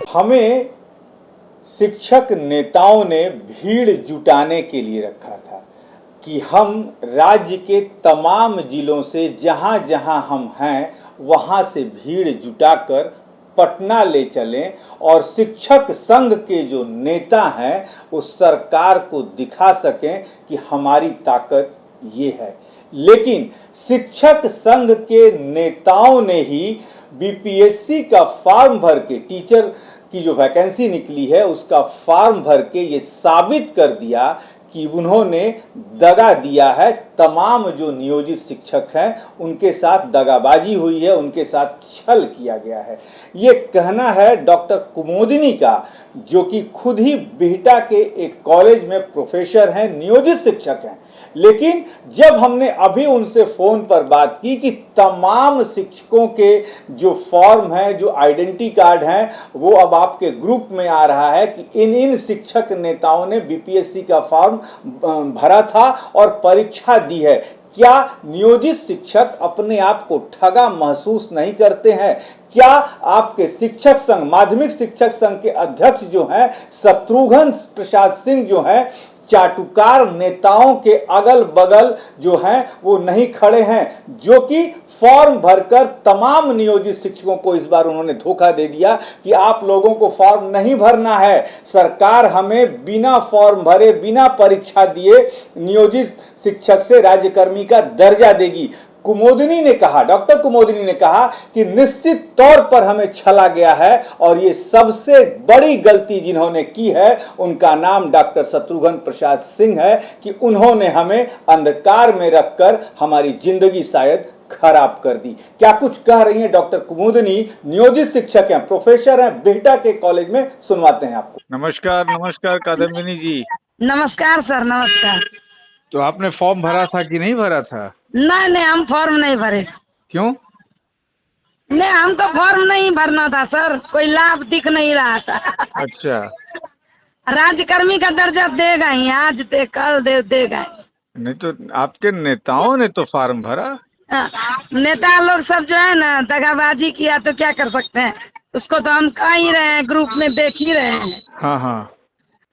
हमें शिक्षक नेताओं ने भीड़ जुटाने के लिए रखा था कि हम राज्य के तमाम जिलों से जहां जहां हम हैं वहां से भीड़ जुटाकर पटना ले चलें और शिक्षक संघ के जो नेता हैं वो सरकार को दिखा सकें कि हमारी ताकत ये है। लेकिन शिक्षक संघ के नेताओं ने ही बीपीएससी का फॉर्म भर के, टीचर की जो वैकेंसी निकली है उसका फॉर्म भर के ये साबित कर दिया कि उन्होंने दगा दिया है। तमाम जो नियोजित शिक्षक हैं उनके साथ दगाबाजी हुई है, उनके साथ छल किया गया है। ये कहना है डॉक्टर कुमोदिनी का, जो कि खुद ही बिहटा के एक कॉलेज में प्रोफेसर हैं, नियोजित शिक्षक हैं। लेकिन जब हमने अभी उनसे फ़ोन पर बात की कि तमाम शिक्षकों के जो फॉर्म हैं, जो आइडेंटिटी कार्ड हैं, वो अब आपके ग्रुप में आ रहा है कि इन शिक्षक नेताओं ने बीपीएससी का फॉर्म भरा था और परीक्षा दी है। क्या नियोजित शिक्षक अपने आप को ठगा महसूस नहीं करते हैं? क्या आपके शिक्षक संघ, माध्यमिक शिक्षक संघ के अध्यक्ष जो हैं शत्रुघ्न प्रसाद सिंह जो हैं, चाटुकार नेताओं के अगल बगल जो हैं वो नहीं खड़े हैं, जो कि फॉर्म भरकर तमाम नियोजित शिक्षकों को इस बार उन्होंने धोखा दे दिया कि आप लोगों को फॉर्म नहीं भरना है, सरकार हमें बिना फॉर्म भरे, बिना परीक्षा दिए नियोजित शिक्षक से राज्यकर्मी का दर्जा देगी। कुमोदिनी ने कहा, डॉक्टर कुमोदिनी ने कहा कि निश्चित तौर पर हमें छला गया है और ये सबसे बड़ी गलती जिन्होंने की है उनका नाम डॉक्टर शत्रुघ्न प्रसाद सिंह है कि उन्होंने हमें अंधकार में रखकर हमारी जिंदगी शायद खराब कर दी। क्या कुछ कह रही हैं डॉक्टर कुमोदिनी? नियोजित शिक्षक हैं, प्रोफेसर हैं बिहटा के कॉलेज में, सुनवाते हैं आपको। नमस्कार। नमस्कार कादम्बिनी जी। नमस्कार सर, नमस्कार। तो आपने फॉर्म भरा था कि नहीं भरा था? नहीं, हम फॉर्म नहीं भरे। क्यों? नहीं, हमको फॉर्म नहीं भरना था सर, कोई लाभ दिख नहीं रहा था। अच्छा। राज्यकर्मी का दर्जा देगा ही, आज दे कल देगा। नहीं तो आपके नेताओं ने तो फॉर्म भरा। नेता लोग सब जो है ना दगाबाजी किया तो क्या कर सकते हैं, उसको तो हम कह ही रहे हैं, ग्रुप में देख ही रहे हैं। हाँ हाँ।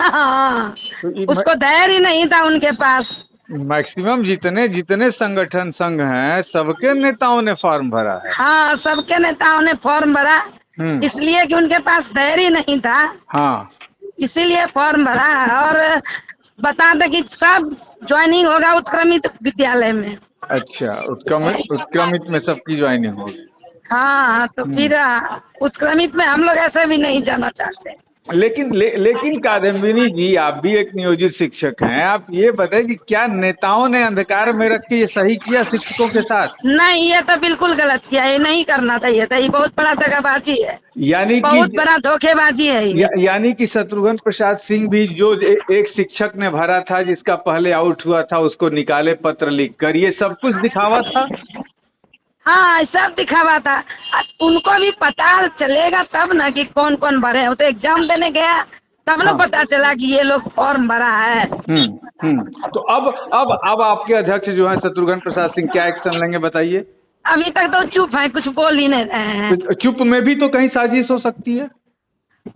हाँ, तो उसको धैर्य नहीं था उनके पास। मैक्सिमम जितने संगठन संघ हैं सबके नेताओं ने फॉर्म भरा है। हाँ, सबके नेताओं ने फॉर्म भरा, इसलिए कि उनके पास धैर्य नहीं था। हाँ, इसीलिए फॉर्म भरा। और बता दे कि सब ज्वाइनिंग होगा उत्क्रमित विद्यालय में। अच्छा, उत्क्रमित में सबकी ज्वाइनिंग होगी। हाँ, तो फिर उत्क्रमित में हम लोग ऐसे भी नहीं जाना चाहते। लेकिन कादम्बिनी जी, आप भी एक नियोजित शिक्षक हैं, आप ये बताइए कि क्या नेताओं ने अंधकार में रख के ये सही किया शिक्षकों के साथ? नहीं, ये तो बिल्कुल गलत किया, ये नहीं करना चाहिए था, ये बहुत बड़ा दगाबाजी है, यानी बहुत बड़ा धोखेबाजी है यानी कि शत्रुघ्न प्रसाद सिंह भी जो एक शिक्षक ने भरा था, जिसका पहले आउट हुआ था, उसको निकाले पत्र लिखकर, ये सब कुछ दिखावा था। हाँ, सब दिखावा था। उनको भी पता चलेगा तब ना कि कौन कौन भरे। वो तो एग्जाम देने गया तब ना पता चला कि ये लोग फॉर्म भरा है। तो अब आपके अध्यक्ष जो है शत्रुघ्न प्रसाद सिंह क्या एक्शन लेंगे बताइए? अभी तक तो चुप है, कुछ बोल ही नहीं रहे हैं। चुप में भी तो कहीं साजिश हो सकती है।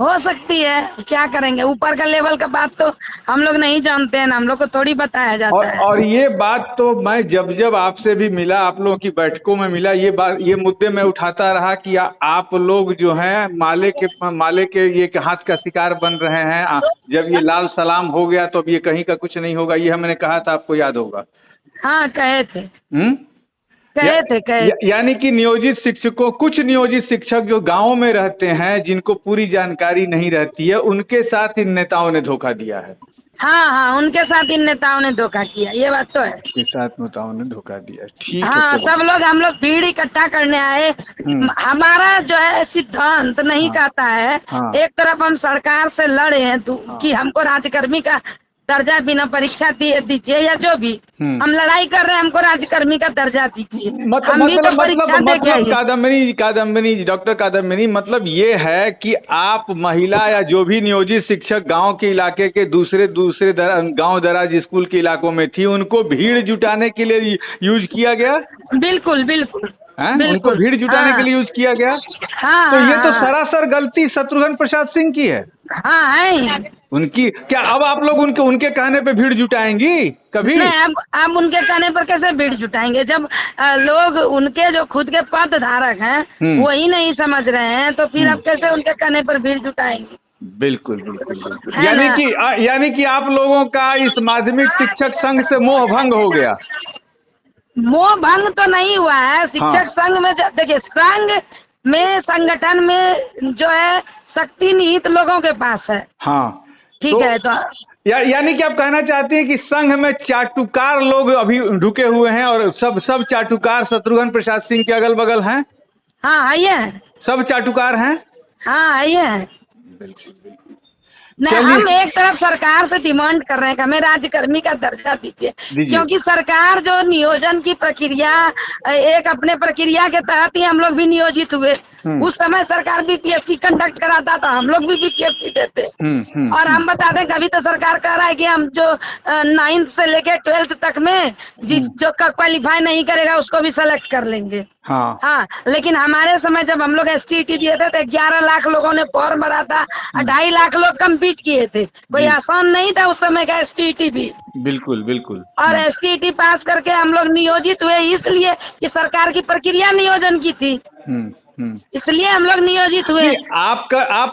हो सकती है, क्या करेंगे, ऊपर का लेवल का बात तो हम लोग नहीं जानते हैं ना, हम लोग को थोड़ी बताया जाता है। और ये बात तो मैं जब आपसे भी मिला, आप लोगों की बैठकों में मिला, ये मुद्दे में उठाता रहा कि आप लोग जो हैं माले के ये हाथ का शिकार बन रहे हैं। जब ये लाल सलाम हो गया तो अब ये कहीं का कुछ नहीं होगा, ये हमने कहा था, आपको याद होगा। हाँ, कहे थे। यानी कि नियोजित शिक्षकों, कुछ नियोजित शिक्षक जो गांव में रहते हैं, जिनको पूरी जानकारी नहीं रहती है, उनके साथ इन नेताओं ने धोखा दिया है। हाँ, उनके साथ इन नेताओं ने धोखा किया, ये बात तो है। उनके साथ नेताओं ने धोखा दिया, ठीक है। हाँ, सब लोग हम लोग भीड़ इकट्ठा करने आए। हमारा जो है सिद्धांत नहीं कहता है। एक तरफ हम सरकार से लड़े हैं कि हमको राज्यकर्मी का दर्जा बिना परीक्षा दीजिए, या जो भी हम लड़ाई कर रहे हैं, हमको राज्यकर्मी का दर्जा दीजिए। हम भी तो परीक्षा देके आए। कादम्बिनी जी, डॉक्टर कादम्बिनी, मतलब ये है कि आप महिला या जो भी नियोजित शिक्षक गांव के इलाके के दूसरे गांव दराज स्कूल के इलाकों में थी, उनको भीड़ जुटाने के लिए यूज किया गया। बिल्कुल बिल्कुल। हैं, उनको भीड़ जुटाने के लिए यूज किया गया। हाँ, तो ये तो सरासर गलती शत्रुघ्न प्रसाद सिंह की है। हाँ है उनकी क्या अब आप लोग उनके कहने पे भीड़ जुटाएंगी कभी? नहीं, अब उनके कहने पर कैसे भीड़ जुटाएंगे जब लोग उनके जो खुद के पद धारक हैं वही नहीं समझ रहे हैं, तो फिर अब कैसे उनके कहने पर भीड़ जुटाएंगे? बिल्कुल बिल्कुल बिल्कुल। यानी कि आप लोगों का इस माध्यमिक शिक्षक संघ से मोह भंग हो गया। मोह भंग तो नहीं हुआ है। शिक्षक संघ में देखिए, संघ में संगठन में जो है शक्ति निहित लोगों के पास है। हाँ ठीक है। तो यानी कि आप कहना चाहते हैं कि संघ में चाटुकार लोग अभी ढुके हुए हैं और सब चाटुकार शत्रुघ्न प्रसाद सिंह के अगल बगल हैं। हाँ है ये, सब चाटुकार हैं। हाँ है ये। बिल्कुल। नहीं, हम एक तरफ सरकार से डिमांड कर रहे हैं कि हमें राज्यकर्मी का दर्जा दीजिए, क्योंकि सरकार जो नियोजन की प्रक्रिया एक अपने प्रक्रिया के तहत ही हम लोग भी नियोजित हुए। उस समय सरकार बीपीएससी कंडक्ट कराता था, हम लोग भी बीपीएससी देते। और हम बता दें, कभी तो सरकार कह रहा है कि हम जो 9th से लेके 12th तक में जो क्वालिफाई नहीं करेगा उसको भी सेलेक्ट कर लेंगे। हाँ, लेकिन हमारे समय जब हम लोग एसटीटी दिए थे तो 11 लाख लोगों ने फॉर्म भरा था, 2.5 लाख लोग कम्पीट किए थे। कोई आसान नहीं था उस समय का एसटीटी भी। बिल्कुल। और एसटीटी पास करके हम लोग नियोजित हुए, इसलिए कि सरकार की प्रक्रिया नियोजन की थी, इसलिए हम लोग नियोजित हुए। आप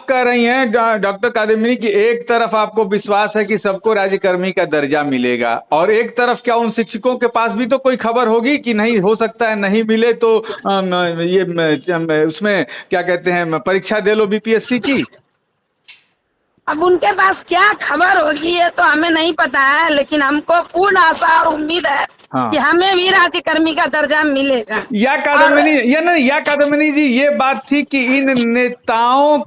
कह रही हैं डॉक्टर कादम्बिनी की एक तरफ आपको विश्वास है कि सबको राज्यकर्मी का दर्जा मिलेगा, और एक तरफ क्या उन शिक्षकों के पास भी तो कोई खबर होगी कि नहीं, हो सकता है नहीं मिले तो ये उसमें क्या कहते हैं, परीक्षा दे लो बीपीएससी की। अब उनके पास क्या खबर होगी ये तो हमें नहीं पता है, लेकिन हमको पूर्ण आशा और उम्मीद है कि हमें भी राज्यकर्मी का दर्जा मिलेगा। या कादम्बिनी जी, ये बात थी कि इन नेताओं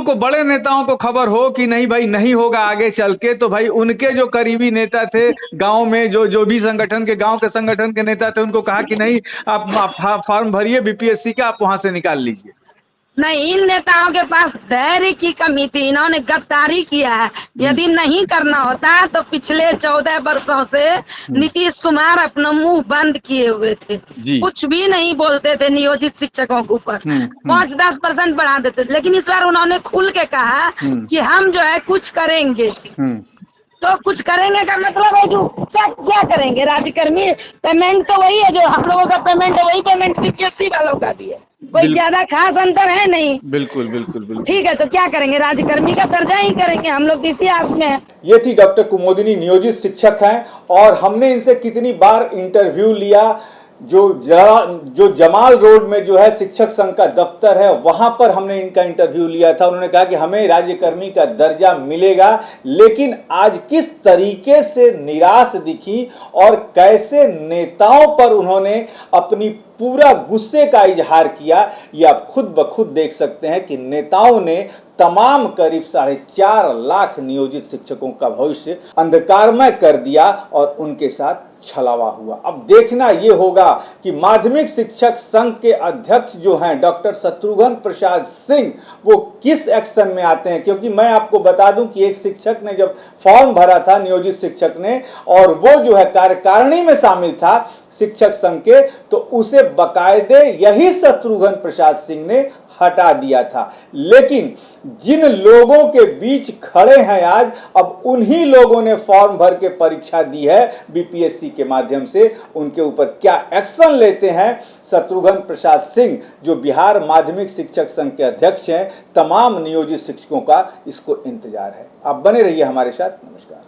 को, बड़े नेताओं को खबर हो कि नहीं भाई नहीं होगा आगे चल के, तो भाई उनके जो करीबी नेता थे गांव में, जो भी गांव के संगठन के नेता थे, उनको कहा कि नहीं आप फॉर्म भरिए बीपीएससी का, आप वहां से निकाल लीजिए। नहीं, इन नेताओं के पास धैर्य की कमी थी, इन्होंने गद्दारी किया है। यदि नहीं करना होता तो पिछले 14 वर्षों से नीतीश कुमार अपना मुंह बंद किए हुए थे, कुछ भी नहीं बोलते थे नियोजित शिक्षकों के ऊपर। 5-10% बढ़ा देते थे, लेकिन इस बार उन्होंने खुल के कहा कि हम जो है कुछ करेंगे। तो कुछ करेंगे का मतलब है कि क्या करेंगे? राज्यकर्मी पेमेंट तो वही है, जो हम लोगों का पेमेंट है वही पेमेंट बीपीएससी वालों का भी है, कोई ज्यादा खास अंतर है नहीं। बिल्कुल। ठीक है, तो क्या करेंगे? राज्यकर्मी का दर्जा ही करेंगे हम लोग, इसी हाथ में है। ये थी डॉक्टर कुमोदिनी, नियोजित शिक्षक हैं, और हमने इनसे कितनी बार इंटरव्यू लिया। जो जमाल रोड में जो है शिक्षक संघ का दफ्तर है, वहां पर हमने इनका इंटरव्यू लिया था। उन्होंने कहा कि हमें राज्यकर्मी का दर्जा मिलेगा, लेकिन आज किस तरीके से निराश दिखी और कैसे नेताओं पर उन्होंने अपनी पूरा गुस्से का इजहार किया, ये आप खुद ब खुद देख सकते हैं कि नेताओं ने तमाम करीब 4.5 लाख नियोजित शिक्षकों का भविष्य अंधकारमय कर दिया और उनके साथ छलावा हुआ। अब देखना ये होगा कि माध्यमिक शिक्षक संघ के अध्यक्ष जो हैं डॉक्टर शत्रुघ्न प्रसाद सिंह, वो किस एक्शन में आते हैं। क्योंकि मैं आपको बता दूं कि एक शिक्षक ने जब फॉर्म भरा था, नियोजित शिक्षक ने, और वो जो है कार्यकारिणी में शामिल था शिक्षक संघ के, तो उसे बकायदे यही शत्रुघ्न प्रसाद सिंह ने हटा दिया था। लेकिन जिन लोगों के बीच खड़े हैं आज, अब उन्हीं लोगों ने फॉर्म भर के परीक्षा दी है बीपीएससी के माध्यम से। उनके ऊपर क्या एक्शन लेते हैं शत्रुघ्न प्रसाद सिंह, जो बिहार माध्यमिक शिक्षक संघ के अध्यक्ष हैं, तमाम नियोजित शिक्षकों का इसको इंतजार है। आप बने रहिए हमारे साथ। नमस्कार।